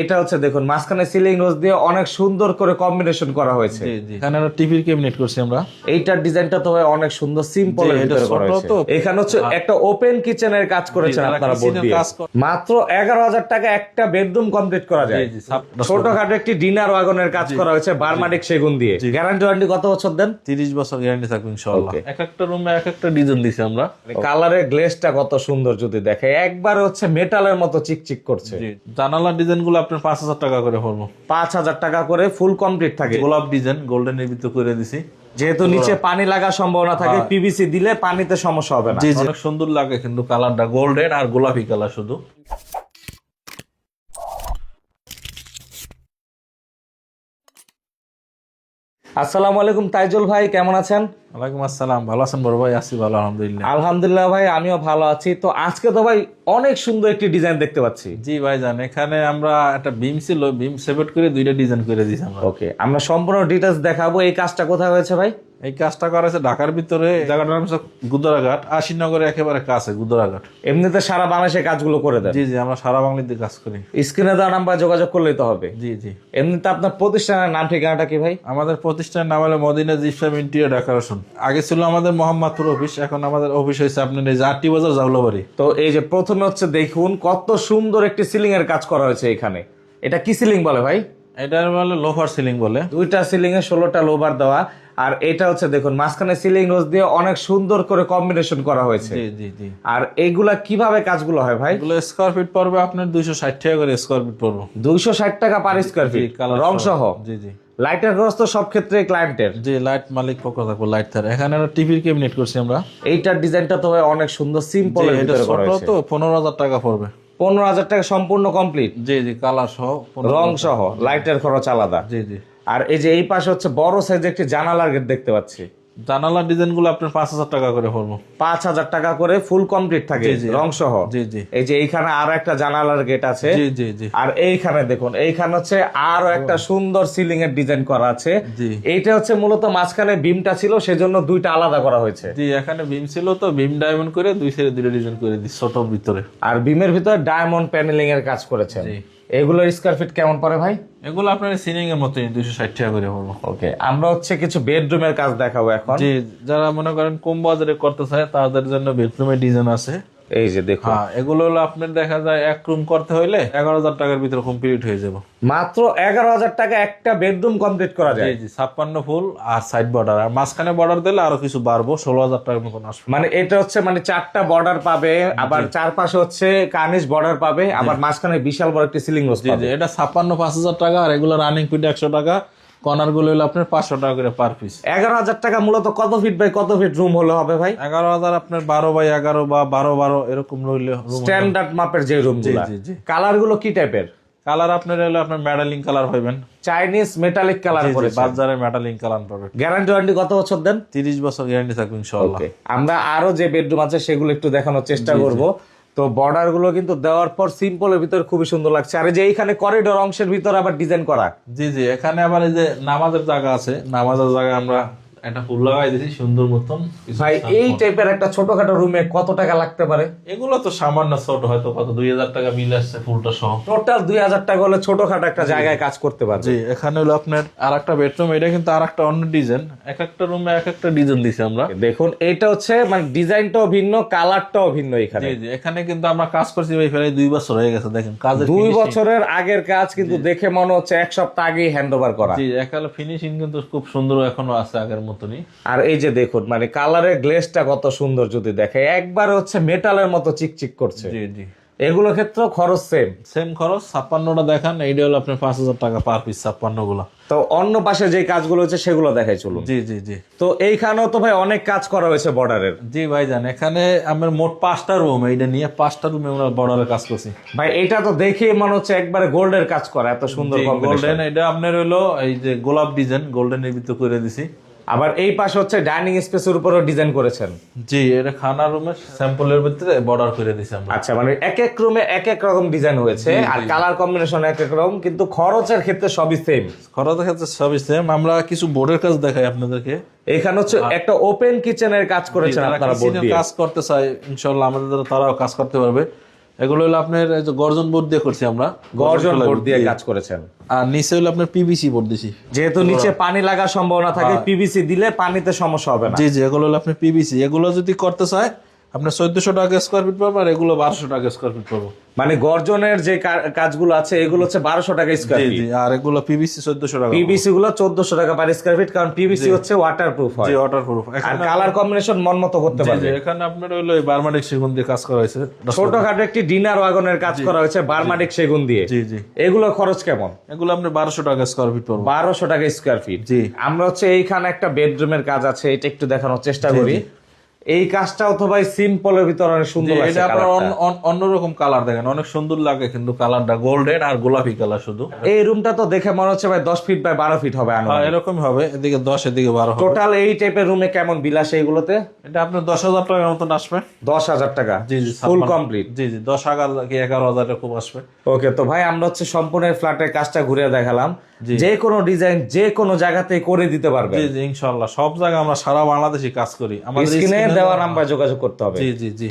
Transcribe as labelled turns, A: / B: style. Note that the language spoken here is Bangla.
A: এটা হচ্ছে দেখুন মাঝখানে সিলিং রোজ দিয়ে অনেক সুন্দর করে কম্বিনেশন করা হয়েছে।
B: এখানে আমরা টিভির ক্যাবিনেট করছি আমরা।
A: এইটার ডিজাইনটা তো ভাই অনেক সুন্দর সিম্পল এর ভিতরে করা হয়েছে। এখানে হচ্ছে একটা ওপেন কিচেনের কাজ করেছেন আপনারা বোর্ড দিয়ে। মাত্র 11,000 টাকা একটা বেডরুম কমপ্লিট করা যায়। ছোটখাটো একটি ডিনার ওয়াগনের কাজ করা হয়েছে বার্মাটিক সেগুন দিয়ে। গ্যারান্টি ওয়ারেন্টি কত বছর দেন?
B: 30 বছর গ্যারান্টি থাকবে ইনশাআল্লাহ। এক একটা রুমে এক একটা ডিজাইন দিছি আমরা।
A: কালারের গ্লেজটা কত সুন্দর যদি দেখে, একবার হচ্ছে মেটালের মতো চিকচিক করছে।
B: জানালার ডিজাইনগুলো আপনার 5,000 টাকা করে পড়বো।
A: 5,000 টাকা করে ফুল কমপ্লিট থাকে।
B: গোলাপ ডিজাইন গোল্ডেনের ভিতরে করে দিছি,
A: যেহেতু নিচে পানি লাগার সম্ভাবনা থাকে, পিভিসি দিলে পানিতে সমস্যা হবে না।
B: অনেক সুন্দর লাগে কিন্তু কালারটা গোল্ডেন আর গোলাপি কালার শুধু।
A: আসসালামু আলাইকুম তাইজুল ভাই, কেমন আছেন?
B: ওয়ালাইকুম আসসালাম, ভালো আছেন বড় ভাই? আছি ভালো আলহামদুলিল্লাহ।
A: আলহামদুলিল্লাহ ভাই, আমিও ভালো আছি। তো আজকে তো ভাই অনেক সুন্দর একটি ডিজাইন দেখতে পাচ্ছি।
B: জি ভাইজান, এখানে আমরা একটা বিম ছিল, বিম সেপারেট করে দুইটা ডিজাইন করে দিয়েছি আমরা।
A: ওকে, আমরা সম্পূর্ণ ডিটেইলস দেখাবো। এই কাজটা কোথায় হয়েছে ভাই?
B: এই কাজটা করা হয়েছে ঢাকার ভিতরে, জায়গাটার নাম হচ্ছে গুদরাঘাট, আশিনগরে একেবারে কাছে গুদরাঘাট।
A: এমনিতে সারা বাংলাদেশে কাজগুলো করে দেন?
B: জি জি, আমরা সারা বাংলাদেশে কাজ করি।
A: স্ক্রিনে দেওয়া নাম্বার যোগাযোগ করলেই তো হবে।
B: জি জি।
A: এমনিতে আপনার প্রতিষ্ঠানের নাম ঠিকানাটা কি ভাই?
B: আমাদের প্রতিষ্ঠানের নাম হলো মদিনা জিপসাম ইন্টেরিয়র ডেকোরেশন। আগে ছিল আমাদের মোহাম্মদপুর অফিস, এখন আমাদের অফিস হয়েছে আপনার এই আটটি বাজার জাউলাবাড়ি।
A: তো এই যে প্রথমে হচ্ছে দেখুন কত সুন্দর একটি সিলিং এর কাজ করা হয়েছে এখানে। এটা কি সিলিং বলে ভাই?
B: এটা বলে লোফার সিলিং বলে।
A: দুইটা সিলিং এ 16টা লোভার দেওয়া। আর এটা হচ্ছে দেখুন মাঝখানে সিলিং রোজ দিয়ে অনেক সুন্দর করে কম্বিনেশন করা হয়েছে।
B: জি জি জি।
A: আর এইগুলা কিভাবে কাজগুলো হয় ভাই?
B: এগুলো স্কয়ার ফিট পড়বে আপনার 260 টাকা করে স্কয়ার ফিট পড়বে।
A: 260 টাকা পার স্কয়ার ফিট, রং সহ।
B: জি জি।
A: লাইটের খরচ তো সব ক্ষেত্রে ক্লায়েন্টের।
B: জি, লাইট মালিক পক্ষ থাকবে লাইট তার। এখানে আমরা টিভির ক্যাবিনেট করছি আমরা।
A: এইটার ডিজাইনটা তো ভাই অনেক সুন্দর সিম্পল এর ভিতরে করা হয়েছে।
B: তো 15,000 টাকা পড়বে।
A: 15,000 টাকা সম্পূর্ণ কমপ্লিট?
B: জি জি, কালার সহ,
A: রং সহ, লাইটের খরচ আলাদা।
B: জি জি।
A: আর এই যে এই পাশে হচ্ছে বড় সাইজের একটি জানালার গেট দেখতে পাচ্ছি।
B: জানালার ডিজাইনগুলো আপনার 5,000 টাকা করে পড়বে।
A: 5,000 টাকা করে ফুল কমপ্লিট থাকে রং সহ।
B: জি জি।
A: এই যে এইখানে আরো একটা জানালার গেট আছে।
B: জি জি জি।
A: আর এইখানে দেখুন, এইখানে হচ্ছে আরো একটা সুন্দর সিলিং এর ডিজাইন করা আছে।
B: জি।
A: এইটা হচ্ছে মূলত মাঝখানে বিমটা ছিল, সেজন্য দুইটা আলাদা করা হয়েছে।
B: জি, এখানে বিম ছিল তো বিম ডায়মন্ড করে দুই সাইডে দুইটা ডিজাইন করে দিই ছোট ভিতরে।
A: আর বিমের ভিতরে ডায়মন্ড প্যানেলিং এর কাজ করেছেন। এগুলোর স্কয়ার ফিট কেমন পড়ে ভাই?
B: এগুলো আপনার সিলিং এর মতই 260 টাকা করে পড়বে।
A: ওকে, আমরা হচ্ছে কিছু বেডরুমের কাজ দেখাবো এখন।
B: জি, যারা মনে করেন কম বাজারে করতে চায় তাদের জন্য বেডরুমের ডিজাইন আছে।
A: এই যে দেখুন,
B: হ্যাঁ, এগুলো হলো আপনার দেখা যায় এক রুম করতে হইলে 11,000 টাকার ভিতরে কমপ্লিট হয়ে যাবে।
A: মাত্র 11,000 টাকা একটা বেডরুম কমপ্লিট করা যায়।
B: জি জি, 56 ফুল আর সাইড বর্ডার, আর মাঝখানে বর্ডার দিলে আরো কিছু বাড়বো, 16,000 টাকার মতন আসবে।
A: মানে এটা হচ্ছে মানে 4টা বর্ডার পাবে, আবার চারপাশে হচ্ছে কার্নিশ বর্ডার পাবে, আবার মাঝখানে বিশাল বড় একটা সিলিং রোজ পাবে।
B: এটা 5,000 টাকা, আর এগুলো রানিং ফিট 100 টাকা, কর্নার গুলো হলো আপনার 500 টাকা করে পার পিস।
A: 11,000 টাকা মূলত কত ফিট বাই কত ফিট রুম হলে হবে ভাই?
B: 11,000 আপনার 12x11 বা 12x12 এরকম রইলে
A: স্ট্যান্ডার্ড মাপের যে রুম।
B: জি জি জি।
A: কালার গুলো কি টাইপের?
B: কালার আপনার হলো আপনার মেটালিং কালার পাবেন,
A: চাইনিজ মেটালিক কালার করে
B: বাজারে মেটালিং কালার পাবেন।
A: গ্যারান্টি ওয়ারেন্টি কত বছর দেন?
B: 30 বছর গ্যারান্টি থাকবে ইনশাআল্লাহ।
A: আমরা আরো যে বেডরুম আছে সেগুলো একটু দেখানোর চেষ্টা করব। তো বর্ডার গুলো কিন্তু দেওয়ার পর সিম্পলের ভিতর খুবই সুন্দর লাগছে। আর এই যে এইখানে করিডোর অংশের ভিতর আবার ডিজাইন করা।
B: জি জি, এখানে আবার এই যে নামাজের জায়গা আছে, নামাজের জায়গায় আমরা একটা ফুল লাগাই দিয়েছি সুন্দর মতন।
A: ভাই এই টাইপের একটা ছোটখাটো রুমে কত টাকা লাগতে পারে?
B: এগুলো তো সামান্য ছোট, হয়তো কত 2,000 টাকা বিল আসছে ফুলটা সহ।
A: টোটাল 2,000 টাকা হলে ছোটখাটো একটা জায়গায় কাজ করতে পারবে।
B: জি, এখানে হলো আপনার আরেকটা বেডরুম, এটা কিন্তু আরেকটা অন্য ডিজাইন, এক একটা রুমে এক একটা ডিজাইন দিছি আমরা।
A: দেখুন এটা হচ্ছে মানে ডিজাইনটাও ভিন্ন, কালারটাও ভিন্ন এখানে।
B: জি জি, এখানে কিন্তু আমরা কাজ করছি ভাই প্রায় 2 বছর হয়ে গেছে। দেখেন কাজের
A: 2 বছরের আগের কাজ, কিন্তু দেখে মনে হচ্ছে 1 সপ্তাহ আগেই হ্যান্ড ওভার করা।
B: জি, একালে ফিনিশিং কিন্তু খুব সুন্দর এখনো আছে আগের মতনই।
A: আর এই যে দেখুন মানে কালারের গ্লেজটা কত সুন্দর যদি দেখে, একবার হচ্ছে মেটালের মতো চিকচিক করছে।
B: জি জি।
A: এগুলো ক্ষেত্রে খরচ
B: সেম খরচ। 56টা দেখান, এইটা হলো আপনার 5,000 টাকা পার পিস 56 গুলা।
A: তো অন্য পাশে যে কাজগুলো হচ্ছে সেগুলো দেখাই চলুন।
B: জি জি জি।
A: তো এইখানেও তো ভাই অনেক কাজ করা হয়েছে বর্ডারের।
B: জি ভাইজান, এখানে আমার মোট 5টা রুম, এইটা নিয়ে 5টা রুমে আমরা বর্ডারের কাজ করছি।
A: ভাই এটা তো দেখে মনে হচ্ছে একবারে গোল্ডের কাজ করা, এত সুন্দর
B: গোল্ডেন। এটা আপনার হলো এই যে গোলাপ ডিজাইন, গোল্ডেনের ভিতরে করে দিছি।
A: আবার এই পাশে হচ্ছে ডাইনিং স্পেসের উপরও ডিজাইন করেছেন।
B: জি, এটা খানা রুমের স্যাম্পলের ভিতরে বর্ডার করে দিছি আমরা।
A: আচ্ছা, মানে এক এক রুমে এক এক রকম ডিজাইন হয়েছে, আর কালার কম্বিনেশন এক এক রকম, কিন্তু খরচের ক্ষেত্রে সবই সেম।
B: খরচের ক্ষেত্রে সবই সেম। আমরা কিছু বোর্ডের কাজ দেখাই আপনাদেরকে।
A: এখানে হচ্ছে একটা ওপেন কিচেনের কাজ করেছেন আপনারা বোর্ড দিয়ে।
B: কাজ করতে চাই ইনশাআল্লাহ আমাদের দ্বারা তারাও কাজ করতে পারবে। এগুলো হলো আপনার এই যে গর্জন বোর্ড দিয়ে করছি আমরা,
A: গর্জন বোর্ড দিয়ে কাজ করেছেন।
B: আর নিচে হলো আপনার পিভিসি বোর্ড দিছি।
A: যেহেতু নিচে পানি লাগার সম্ভাবনা থাকে, পিভিসি দিলে পানিতে সমস্যা হবে না।
B: জি জি, এগুলো হলো আপনার পিভিসি। এগুলো যদি করতে চায় আপনার 1400 টাকা স্কোয়ার ফিট পাবো, আর এগুলো 1200 টাকা স্কোয়ার ফিট পাবো।
A: মানে গর্জনের যে কাজগুলো আছে এগুলো হচ্ছে 1200 টাকা স্কয়ার
B: জি
A: ফিট,
B: জি, আর এগুলো পিভিসি 1400 টাকা।
A: পিভিসি গুলো 1400 টাকা পার স্কয়ার ফিট, কারণ পিভিসি হচ্ছে ওয়াটারপ্রুফ হয়।
B: জি, ওয়াটারপ্রুফ।
A: আর কালার কম্বিনেশন মন মতো করতে পারবে।
B: এখানে আপনার হলো বার্মাটিক সেগুন দিয়ে কাজ করা হয়েছে।
A: ছোটখাটো একটি ডিনার ওয়াগনের কাজ করা হয়েছে বার্মাটিক সেগুন দিয়ে।
B: জি জি,
A: এগুলো খরচ কেমন?
B: এগুলো আপনি 1200 টাকা স্কয়ার ফিট পাবো।
A: 1200 টাকা স্কয়ার ফিট।
B: জি।
A: আমরা হচ্ছে এইখানে একটা বেডরুমের কাজ আছে, এটা একটু দেখানোর চেষ্টা করি। এই কাজটাও তো ভাই সিম্পলের ভিতরে অনেক সুন্দর লাগছে।
B: এটা আপনার অন্যরকম কালার দেখেন, অনেক সুন্দর লাগে কিন্তু কালারটা গোল্ডেন আর গোলাপি কালার শুধু।
A: এই রুমটা তো দেখে মনে হচ্ছে ভাই 10 ফিট বাই 12 ফিট হবে।
B: এরকম হবে, এদিকে 10 এদিকে 12 হবে।
A: টোটাল এই টাইপের রুমে কেমন বিলাস এইগুলোতে?
B: এটা আপনার 10,000 টাকার মতন আসবে।
A: 10,000 টাকা?
B: জি জি,
A: ফুল কমপ্লিট।
B: জি জি, 10,000 কি 11,000 খুব আসবে।
A: ওকে, তো ভাই আমরা হচ্ছে সম্পূর্ণ ফ্ল্যাটের কাজটা ঘুরে দেখালাম। যে কোনো ডিজাইন যে কোনো জায়গাতে করে দিতে পারবে।
B: জি জি, ইনশাআল্লাহ সব জায়গায় আমরা সারা বাংলাদেশে কাজ করি। আমাদের
A: স্ক্রিনে দেওয়া নাম্বার যোগাযোগ করতে হবে।
B: জি জি জি।